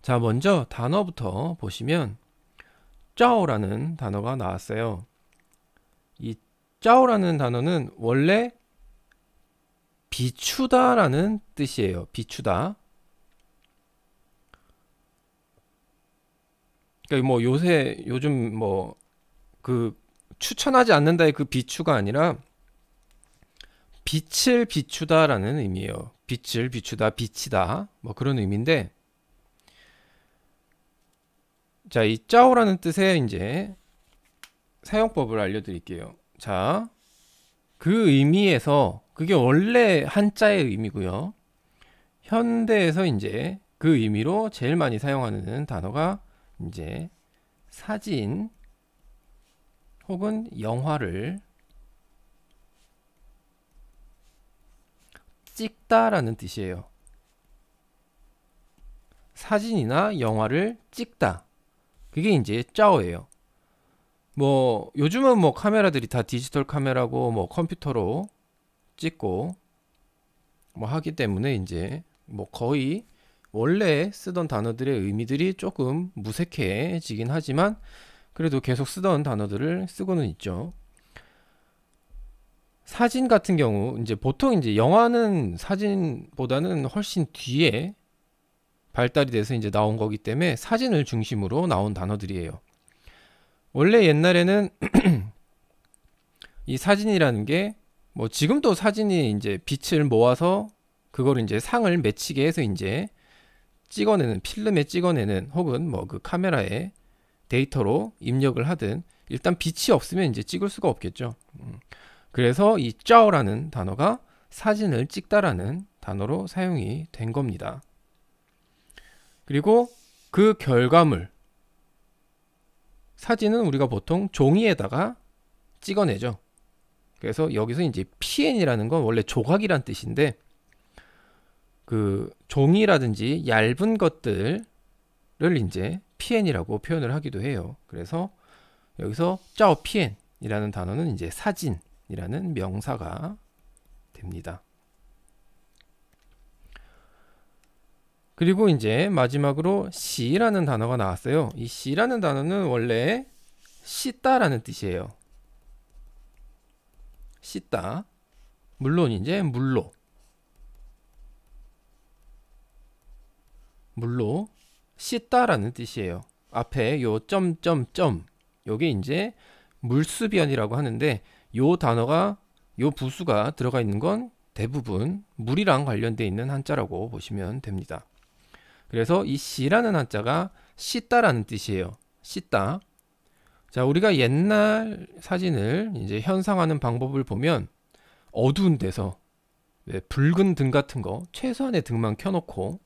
자, 먼저 단어부터 보시면 짜오라는 단어가 나왔어요. 이 짜오라는 단어는 원래 비추다라는 뜻이에요. 비추다. 그러니까 뭐 요즘 뭐 그 추천하지 않는다의 그 비추가 아니라 빛을 비추다라는 의미예요. 빛을 비추다, 비치다, 뭐 그런 의미인데, 자, 이 짜오라는 뜻의 이제 사용법을 알려드릴게요. 자, 그 의미에서 그게 원래 한자의 의미고요. 현대에서 이제 그 의미로 제일 많이 사용하는 단어가 이제 사진 혹은 영화를 찍다라는 뜻이에요. 사진이나 영화를 찍다. 그게 이제 짜오예요. 뭐 요즘은 뭐 카메라들이 다 디지털 카메라고 뭐 컴퓨터로 찍고 뭐 하기 때문에 이제 뭐 거의 원래 쓰던 단어들의 의미들이 조금 무색해지긴 하지만 그래도 계속 쓰던 단어들을 쓰고는 있죠. 사진 같은 경우 이제 보통 이제 영화는 사진보다는 훨씬 뒤에 발달이 돼서 이제 나온 거기 때문에 사진을 중심으로 나온 단어들이에요. 원래 옛날에는 이 사진이라는 게 뭐 지금도 사진이 이제 빛을 모아서 그걸 이제 상을 맺히게 해서 이제 찍어내는 필름에 찍어내는 혹은 뭐 그 카메라에 데이터로 입력을 하든 일단 빛이 없으면 이제 찍을 수가 없겠죠. 그래서 이 짜오라는 단어가 사진을 찍다라는 단어로 사용이 된 겁니다. 그리고 그 결과물 사진은 우리가 보통 종이에다가 찍어내죠. 그래서 여기서 이제 PN이라는 건 원래 조각이란 뜻인데 그 종이라든지 얇은 것들을 이제 PN이라고 표현을 하기도 해요. 그래서 여기서 짜오 PN이라는 단어는 이제 사진이라는 명사가 됩니다. 그리고 이제 마지막으로 시라는 단어가 나왔어요. 이 시라는 단어는 원래 씻다라는 뜻이에요. 씻다. 물론 이제 물로 씻다라는 뜻이에요. 앞에 요 점점점 요게 이제 물수변이라고 하는데 요 단어가 요 부수가 들어가 있는 건 대부분 물이랑 관련되어 있는 한자라고 보시면 됩니다. 그래서 이 시라는 한자가 씻다라는 뜻이에요. 씻다. 자, 우리가 옛날 사진을 이제 현상하는 방법을 보면 어두운 데서 붉은 등 같은 거 최소한의 등만 켜놓고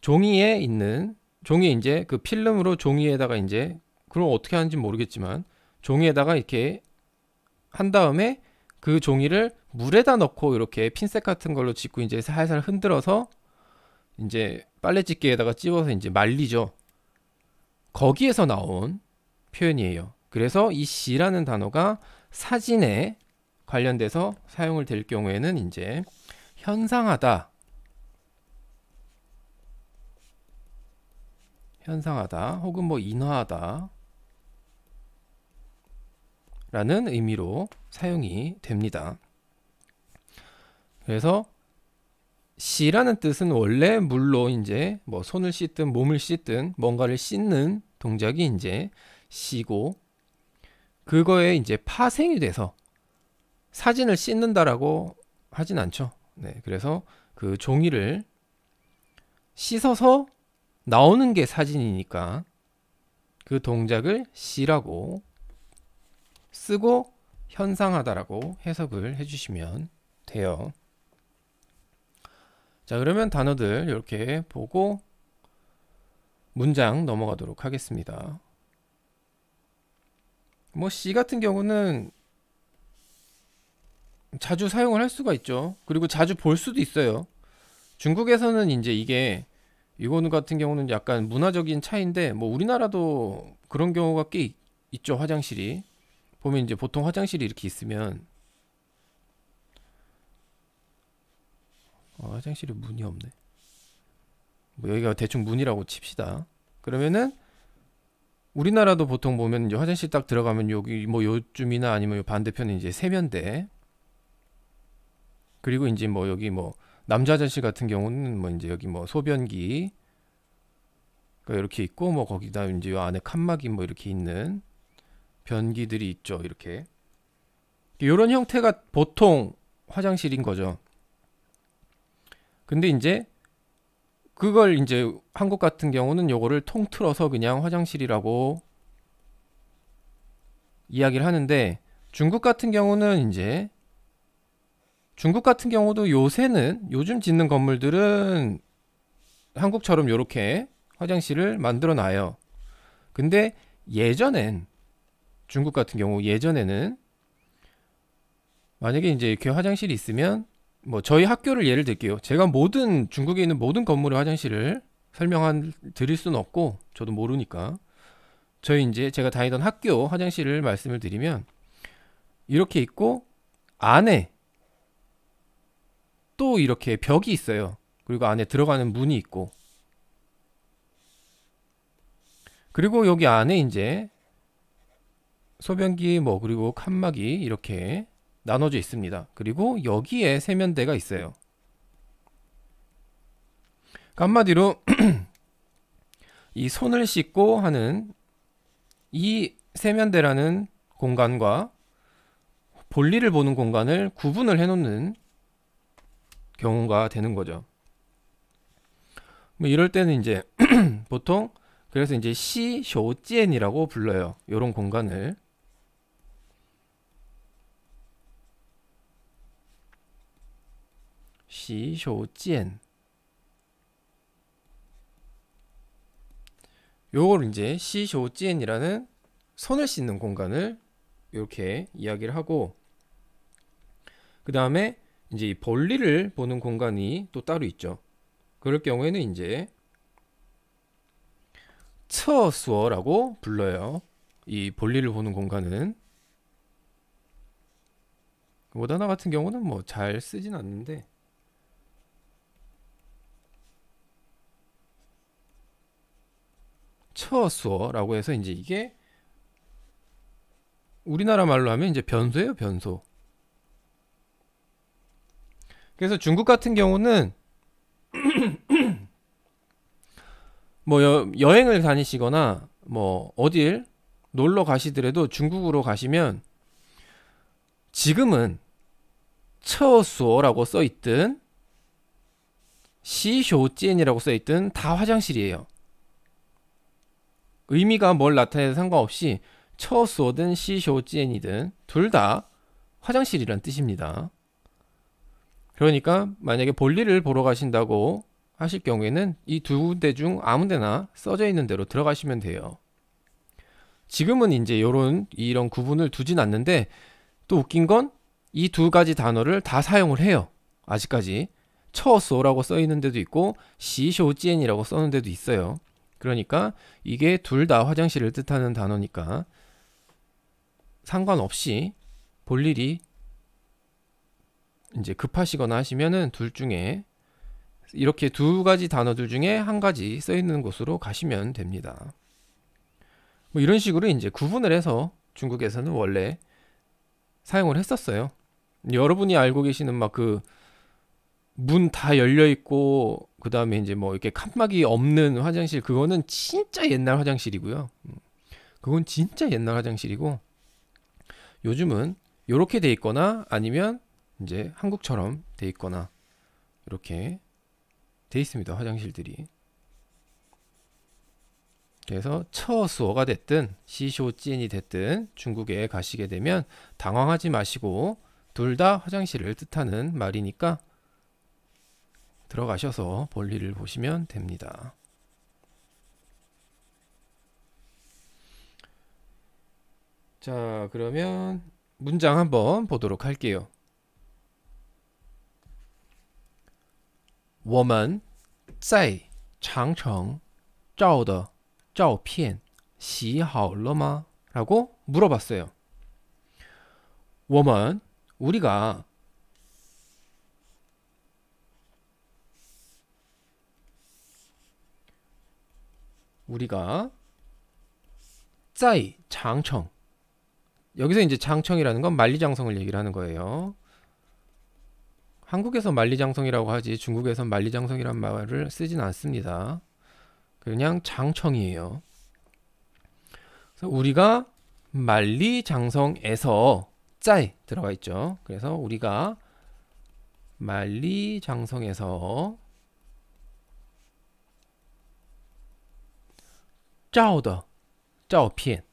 종이에 이제 그 필름으로 종이에다가 이제 그럼 어떻게 하는지 모르겠지만 종이에다가 이렇게 한 다음에 그 종이를 물에다 넣고 이렇게 핀셋 같은 걸로 짚고 이제 살살 흔들어서 이제 빨래집게에다가 찝어서 이제 말리죠. 거기에서 나온 표현이에요. 그래서 이 시라는 단어가 사진에 관련돼서 사용을 될 경우에는 이제 현상하다 혹은 뭐 인화하다 라는 의미로 사용이 됩니다. 그래서 시라는 뜻은 원래 물로 이제 뭐 손을 씻든 몸을 씻든 뭔가를 씻는 동작이 이제 시고 그거에 이제 파생이 돼서 사진을 씻는다라고 하진 않죠. 네, 그래서 그 종이를 씻어서 나오는 게 사진이니까 그 동작을 시라고 쓰고 현상하다라고 해석을 해주시면 돼요. 자, 그러면 단어들 이렇게 보고 문장 넘어가도록 하겠습니다. 뭐 시 같은 경우는 자주 사용을 할 수가 있죠. 그리고 자주 볼 수도 있어요. 중국에서는 이제 이거는 같은 경우는 약간 문화적인 차이인데 뭐 우리나라도 그런 경우가 꽤 있죠. 화장실이 보면 이제 보통 화장실이 이렇게 있으면 화장실에 문이 없네. 뭐 여기가 대충 문이라고 칩시다. 그러면은 우리나라도 보통 보면 이제 화장실 딱 들어가면 여기 뭐 요쯤이나 아니면 요 반대편에 이제 세면대, 그리고 이제 뭐 여기 뭐 남자 화장실 같은 경우는 뭐 이제 여기 뭐 소변기 이렇게 있고, 뭐 거기다 이제 요 안에 칸막이 뭐 이렇게 있는 변기들이 있죠. 이렇게 이런 형태가 보통 화장실인 거죠. 근데 이제 그걸 이제 한국 같은 경우는 요거를 통틀어서 그냥 화장실이라고 이야기를 하는데, 중국 같은 경우는 이제 중국 같은 경우도 요새는 요즘 짓는 건물들은 한국처럼 요렇게 화장실을 만들어 놔요. 근데 예전엔, 중국 같은 경우 예전에는 만약에 이제 이렇게 화장실이 있으면, 뭐 저희 학교를 예를 들게요. 제가 모든 중국에 있는 모든 건물의 화장실을 설명 드릴 수는 없고 저도 모르니까, 저희 이제 제가 다니던 학교 화장실을 말씀을 드리면 이렇게 있고, 안에 또 이렇게 벽이 있어요. 그리고 안에 들어가는 문이 있고, 그리고 여기 안에 이제 소변기 뭐 그리고 칸막이 이렇게 나눠져 있습니다. 그리고 여기에 세면대가 있어요. 그러니까 한마디로 이 손을 씻고 하는 이 세면대라는 공간과 볼일을 보는 공간을 구분을 해 놓는 경우가 되는 거죠. 뭐 이럴 때는 이제 보통, 그래서 이제 시쇼지엔이라고 불러요. 요런 공간을. 시쇼지엔. 요걸 이제 시쇼지엔이라는 손을 씻는 공간을 이렇게 이야기를 하고, 그 다음에 이제 이 볼일을 보는 공간이 또 따로 있죠. 그럴 경우에는 이제厕所라고 불러요. 이 볼일을 보는 공간은. 모다나 같은 경우는 뭐 잘 쓰진 않는데,厕所라고 해서 이제 이게 우리나라 말로 하면 이제 변소예요, 변소. 그래서 중국 같은 경우는 뭐 여행을 다니시거나 뭐 어딜 놀러 가시더라도 중국으로 가시면 지금은 처수어라고 써있든 시쇼지엔이라고 써있든 다 화장실이에요. 의미가 뭘 나타내도 상관없이 처수어든 시쇼지엔이든 둘 다 화장실이란 뜻입니다. 그러니까 만약에 볼일을 보러 가신다고 하실 경우에는 이 두 군데 중 아무 데나 써져 있는 대로 들어가시면 돼요. 지금은 이제 이런 구분을 두진 않는데, 또 웃긴 건 이 두 가지 단어를 다 사용을 해요. 아직까지 처소라고 써 있는 데도 있고 시쇼지엔이라고 써는 데도 있어요. 그러니까 이게 둘 다 화장실을 뜻하는 단어니까 상관없이 볼 일이 이제 급하시거나 하시면은 둘 중에 이렇게 두 가지 단어들 중에 한 가지 써 있는 곳으로 가시면 됩니다. 뭐 이런 식으로 이제 구분을 해서 중국에서는 원래 사용을 했었어요. 여러분이 알고 계시는 막 그 문 다 열려 있고 그 다음에 이제 뭐 이렇게 칸막이 없는 화장실, 그거는 진짜 옛날 화장실이고요. 그건 진짜 옛날 화장실이고, 요즘은 이렇게 돼 있거나 아니면 이제 한국처럼 돼 있거나 이렇게 돼 있습니다, 화장실들이. 그래서 처수어가 됐든 시쇼지엔이 됐든 중국에 가시게 되면 당황하지 마시고 둘 다 화장실을 뜻하는 말이니까 들어가셔서 볼일을 보시면 됩니다. 자, 그러면 문장 한번 보도록 할게요. 我们在长城照的照片洗好了吗? 라고 물어봤어요. 我们 우리가 우리가 在 장청, 여기서 이제 장청이라는 건 만리장성을 얘기를 하는 거예요. 한국에서 만리장성이라고 하지 중국에서 만리장성이란 말을 쓰진 않습니다. 그냥 장청이에요. 그래서 우리가 만리장성에서 在 들어가 있죠. 그래서 우리가 만리장성에서 照的照片,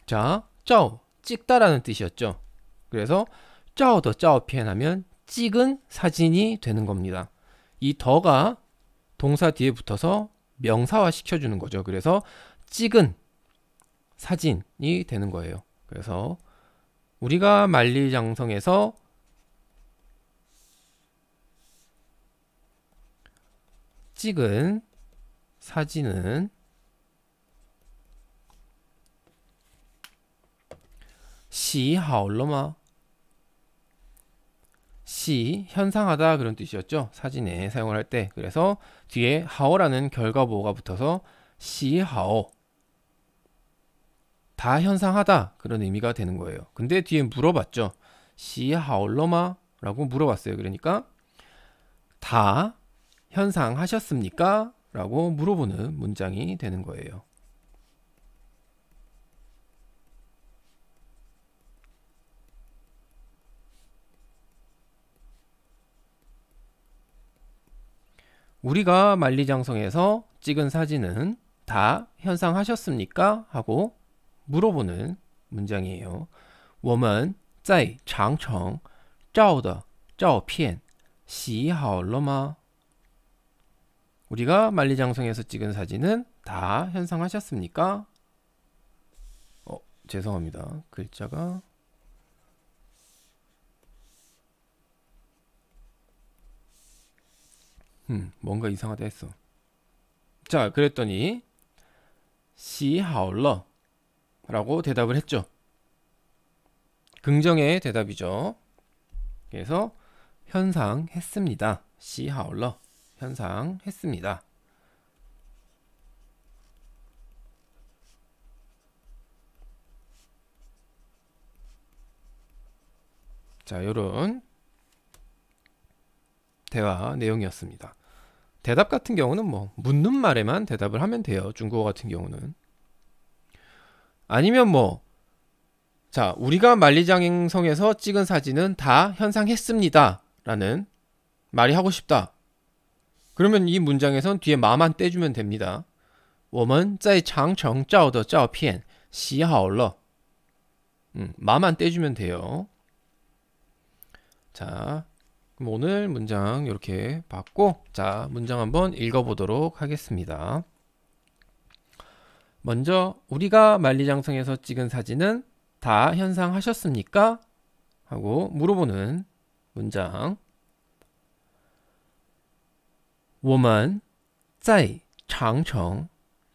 자, 照 찍다라는 뜻이었죠. 그래서 照的照片 하면 찍은 사진이 되는 겁니다. 이 더가 동사 뒤에 붙어서 명사화 시켜주는 거죠. 그래서 찍은 사진이 되는 거예요. 그래서 우리가 만리장성에서 찍은 사진은 시 하올러마, 시 현상하다 그런 뜻이었죠. 사진에 사용을 할 때. 그래서 뒤에 하오라는 결과보호가 붙어서 시 하오, 다 현상하다 그런 의미가 되는 거예요. 근데 뒤에 물어봤죠. 시 하올러마 라고 물어봤어요. 그러니까 다 현상하셨습니까? 라고 물어보는 문장이 되는 거예요. 우리가 만리장성에서 찍은 사진은 다 현상하셨습니까? 하고 물어보는 문장이에요. 我们在长城照的照片洗好了吗? 우리가 만리장성에서 찍은 사진은 다 현상하셨습니까? 죄송합니다. 글자가 뭔가 이상하다 했어. 자, 그랬더니 洗好了 라고 대답을 했죠. 긍정의 대답이죠. 그래서 현상했습니다. 洗好了 현상했습니다. 자, 요런 대화 내용이었습니다. 대답 같은 경우는 뭐 묻는 말에만 대답을 하면 돼요. 중국어 같은 경우는. 아니면 뭐, 자, 우리가 만리장성에서 찍은 사진은 다 현상했습니다 라는 말이 하고 싶다. 그러면 이 문장에선 뒤에 마만 떼주면 됩니다. 我们在长城照的照片洗好了. 마만 떼주면 돼요. 자, 그럼 오늘 문장 이렇게 봤고, 자, 문장 한번 읽어보도록 하겠습니다. 먼저 우리가 만리장성에서 찍은 사진은 다 현상하셨습니까? 하고 물어보는 문장. 我们在长城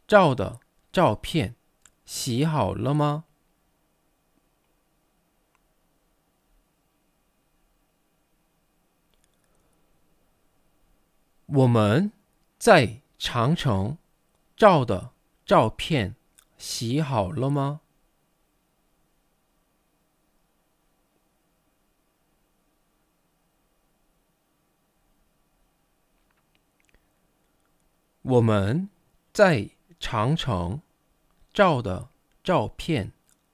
照的照片洗好了吗? "我们在长城照的照片洗好了吗?我们在长城照的照片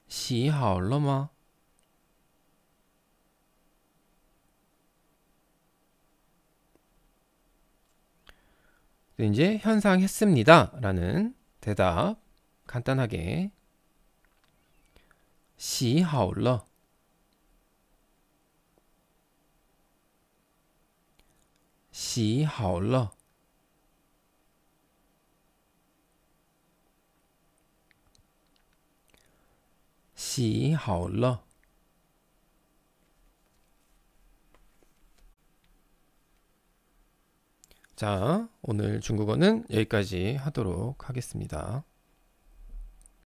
洗好了吗? 이제 현상했습니다 라는 대답 간단하게 洗好了洗好了洗好了 자, 오늘 중국어는 여기까지 하도록 하겠습니다.